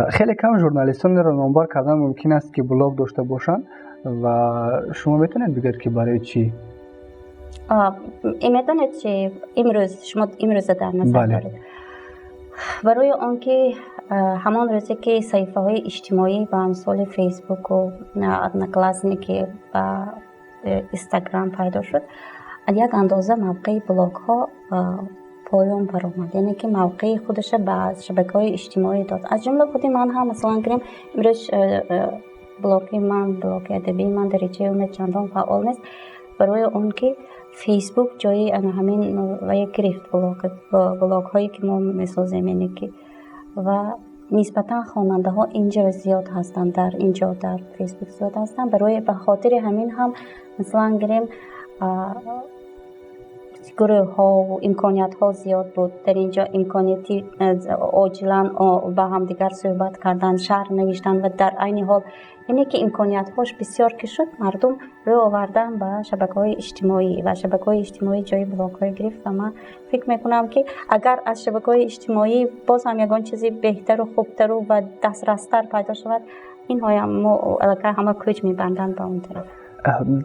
خیلی کم ژورنالیستان را نامبر کردن ممکن است که بلاگ داشته باشند و شما میتونید بگید که برای چی؟ میدونید که شما امروز در نظر بله. دارید برای آنکه همان روزی که صفحه های اجتماعی به امثال فیسبوک و کلاسنی که با اینستاگرام پیدا شد یک اندازه موقع بلاگ ها پایان برآمد، یعنی که موقع خودش به شبکه‌های اجتماعی داد. از جمله خود من هم مثلا گریم امروز بلاگ ادبی من در رشته علوم چندان فعال نیست برای اون که فیسبوک جای همین و یک گرفت بلاگ هایی که ما میسازیم، یعنی که و نسبتا خواننده ها اینجا زیاد هستند، در اینجا در فیسبوک زیاد هستند. برای به خاطر همین هم مثلا گریم گروه ها و امکانیت ها زیاد بود در اینجا، امکانیتی عاجلا با هم دیگر صحبت کردن، شعر نوشتن و در عین حال اینه که امکانیت هاش بسیار که شد مردم رو آوردن به شبکه های اجتماعی و شبکه های اجتماعی جای بلاگ های گرفت و من فکر میکنم که اگر از شبکه های اجتماعی باز هم یگان چیزی بهتر و خوبتر و دسترستر پیدا شود، این های همه کوچ میبندن به اون طرف.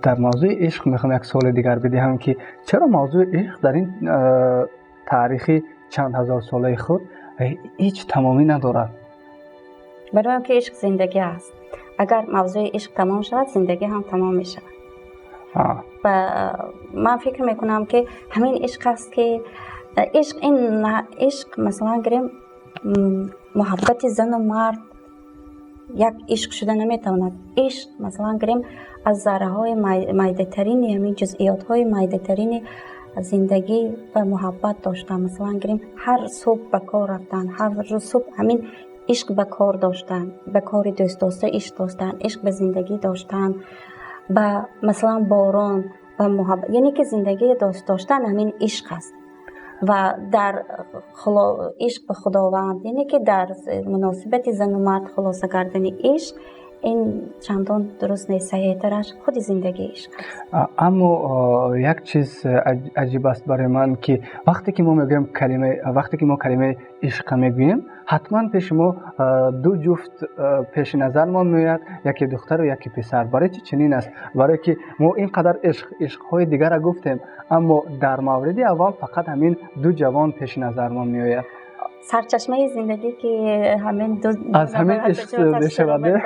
در موضوع عشق میخوام یک سوال دیگر بدهم که چرا موضوع عشق در این تاریخی چند هزار ساله خود هیچ تمامی ندارد؟ برای اینکه عشق زندگی است. اگر موضوع عشق تمام شود زندگی هم تمام میشه. و من فکر میکنم که همین عشق است که عشق مثلا گریم محبت زن و مرد یک عشق شده نمیتواند. عشق مثلا گریم از ذره های مایده ترین، همین جزئیات های مایده ترین زندگی و محبت داشتن. مثلا گریم هر صبح به کار رفتن، هر روز صبح همین عشق به کار داشتن، به کار دوست داشته عشق داشتن، عشق به زندگی داشتن، به مثلا باران و محبت، یعنی که زندگی دوست داشتن همین عشق است. و در عشق به خداوند، یعنی که در مناسبت زن و مرد خلاصه کردن عشق، این چندان درست نیست، صحیح ترش خود زندگی عشق است. اما یک چیز عجیب است برای من که وقتی که ما کلمه عشق میگوییم حتما پیش ما دو جفت پیش نظر ما میاد، یکی دختر و یکی پسر. برای چی چنین است؟ برای که ما اینقدر عشق‌های دیگر را گفتیم اما در مورد اول فقط همین دو جوان پیش نظر ما میآید. سرچشمه زندگی که همین از همین عشق میشود.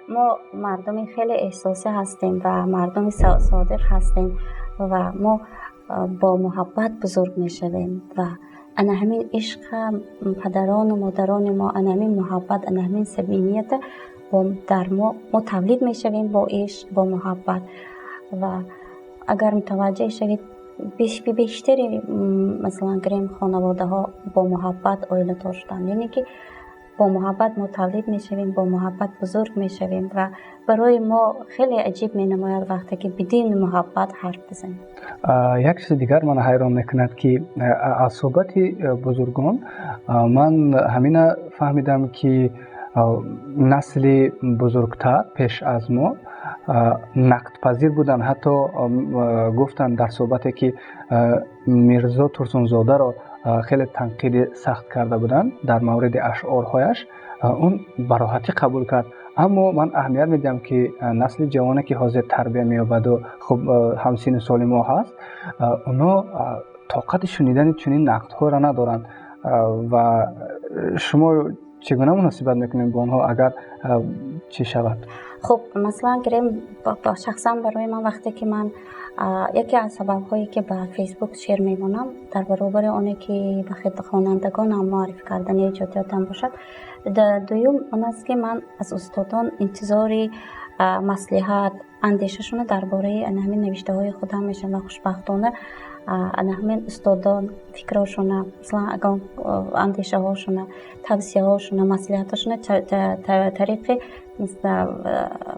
ما مردم خیلی احساسی هستیم و مردم صادق هستیم و ما با محبت بزرگ میشویم و انا همین عشق پدران و مادران ما، انا همین محبت، انا همین صمیمیت در ما تولید میشویم با عشق، با محبت. و اگر متوجه شوید بیشتری مثلا گریم خانواده ها با محبت آیله داشتن، یعنی که با محبت ما تولید میشویم، با محبت بزرگ میشویم و برای ما خیلی عجیب می نماید وقتی که بدون محبت حرف بزنیم. یک چیز دیگر من حیران میکند که از صحبت بزرگان من همین فهمیدم که نسل بزرگتر پیش از ما نقد پذیر بودن. حتی گفتن در صحبتی که میرزا ترسونزاده را خیلی تنقید سخت کرده بودن در مورد اشعارهایش، اون براحتی قبول کرد. اما من اهمیت میدم که نسل جوانی که حاضر تربیت مییابد و خب همسین سال ما هست، اونا طاقت شنیدن چنین نقدها را ندارند. و شما چگونه مناسبت میکنید با اونها اگر چی شود؟ خب مثلا گریم با شخصا برای من وقتی که من یکی از سبب‌هایی که به فیسبوک شیر میمونم در برابر اونه که به خدمت خوانندگانم معرفی کردن ایجاداتم باشد، دوم اون است که من از استادان انتظاری مصلحت اندیششون درباره همین نوشته های خودم میشن و خوشبختانه همین استادان فکراشون، مثلا اندیشه هاشون، توصیه هاشون، مصلحتشون طریق مثل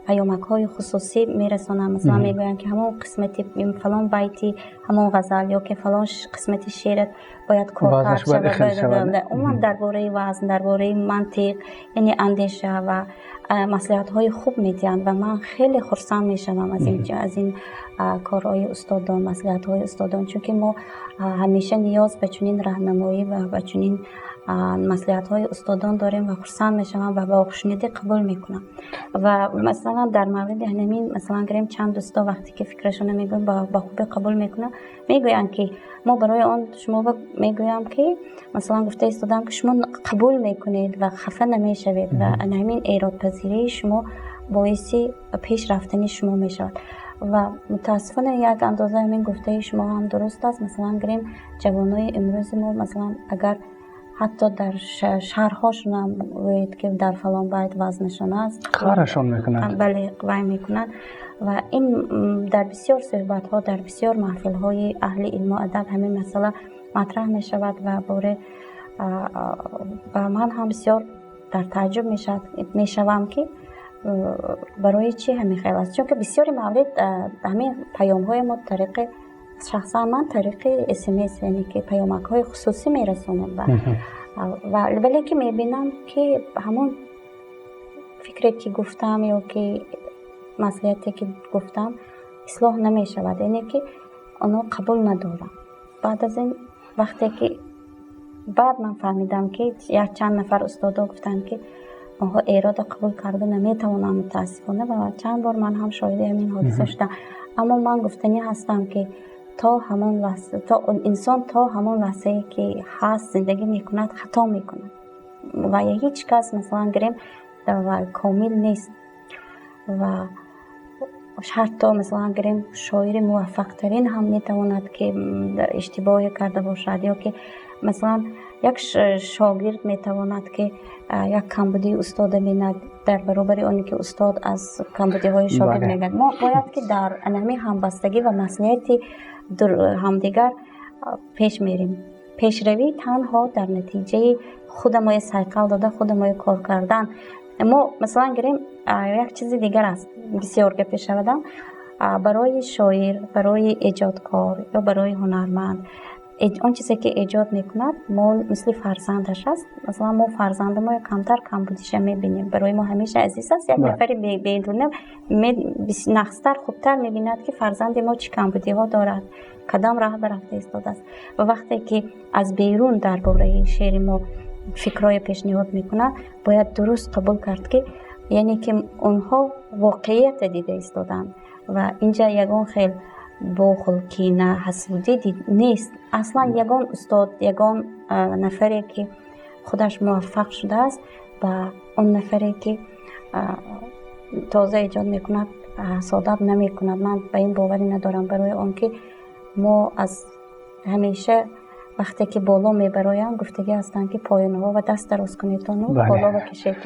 پیامک های خصوصی میرسونن، مثلا میگوین که همون قسمتی فلان بیتی همون غزل یا که فلان قسمتی شعرت باید کارتر شود. اون درباره وزن، درباره منطق، یعنی اندیشه و مصلحت های خوب میدین و من خیلی خرسند میشم از این کارهای استادان، مصلحت های استادان، چون که ما همیشه نیاز به چنین راهنمایی و به چنین مصلحت های استادان داریم و خرسند میشم و با خوشنودی قبول میکنم. و مثلا در مورد همین مثلا گریم چند دوستا وقتی که فکرشون میگن با خوبی قبول میکنن، میگوین که ما برای آن شما میگویم که مثلا گفته استادم که شما قبول میکنید و خفه نمیشوید و همین ایراد پذیری شما باعث پیش رفتن شما میشود. و متاسفانه یک اندازه همین گفته شما هم درست است. مثلا گریم جوانای امروز ما مثلا اگر حتی در شهرهاشون هم وید که در فلان بیت وزنشون است، کارشون میکنن. بله، وای میکنن و این در بسیار صحبت ها، در بسیار محفل های اهل علم و ادب همین مسئله مطرح می شود و من هم بسیار در تعجب می شوم که برای چی همین خیلی است، چون که بسیاری مورد همین پیام های ما طریق شخصا من طریق SMS، یعنی که پیامک های خصوصی میرسونم ولی که میبینم که همون فکری که گفتم یا که مسئولیتی که گفتم اصلاح نمیشود، یعنی که آنها قبول ندارم. بعد از این وقتی که بعد من فهمیدم که یک چند نفر استادا گفتن که آنها ایراد قبول کرده نمیتوانم متاسفانه و چند بار من هم شاهد همین حادثه شدم. اما من گفتنی هستم که تا انسان تا همون لحظه‌ای که هست زندگی میکند خطا میکند و هیچ کس مثلا گریم و کامل نیست و حتی مثلا گریم شاعر موفق ترین هم میتواند که اشتباهی کرده باشد، یا که مثلا یک شاگرد میتواند که یک کمبودی استاد بیند در برابر اونی که استاد از کمبودی های شاگرد میگه. ما باید که در انمی همبستگی و مسئولیتی همدیگر پیش میریم. پیشروی تنها در نتیجه خود ما سایکل داده، خود ما کار کردن. ما مثلا گریم یک چیزی دیگر است بسیار که پیش شدم برای شاعر، برای ایجادکار یا برای هنرمند، اون چیزی که ایجاد میکند ما مثل فرزندش است. مثلا ما فرزند ما کمتر کمبودیش میبینیم، برای ما همیشه عزیز است. یک نفر بیرونه نخستر خوبتر میبیند که فرزند ما چه کمبودی ها دارد، کدام راه برفته ایستاده است. و وقتی که از بیرون درباره شعر ما فکرای پیشنهاد میکنه باید درست قبول کرد که یعنی که اونها واقعیت دیده ایستادن و اینجا یگان خیل بخل، کینه، حسودی نیست. اصلا یگان استاد، یگان نفری که خودش موفق شده است و اون نفری که تازه ایجاد میکند حسادت نمیکند. من به این باوری ندارم، برای اون که ما از همیشه وقتی که بالا میبرایم گفتگی هستن که پایان‌ها و دست دراز کنید و بالا بکشید.